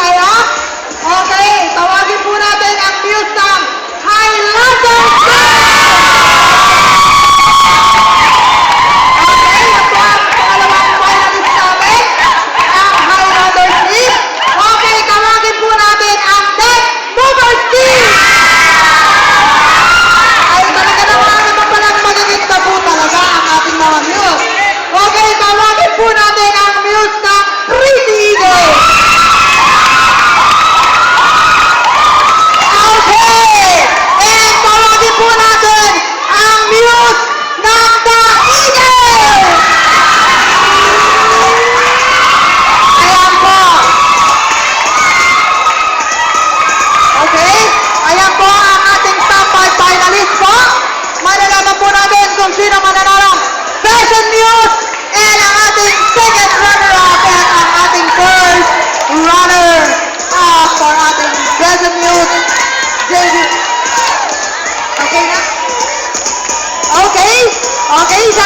tayo? Okay, tawagin po natin ang muse ng Highlanders Team! Okay, ito ang pangalawang finalist natin, ang Highlanders Team. Okay, tawagin po natin ang Deck Movers Team! Ay, talaga naman, naman palang magaganda po talaga ang ating mga muse. Okay, tawagin po natin ang muse ng Pretty Eagles! Okay! And tawagin po natin ang muse ng The Eagles! Ayan po. Okay? Ayan po ang ating top 5 finalist po. Malalaman po natin kung sino mananalo. Fashion Muse and ang ating second runner-up at ang ating first runner-up for ating Fashion Muse. JV. Okay na? Okay? Okay, sa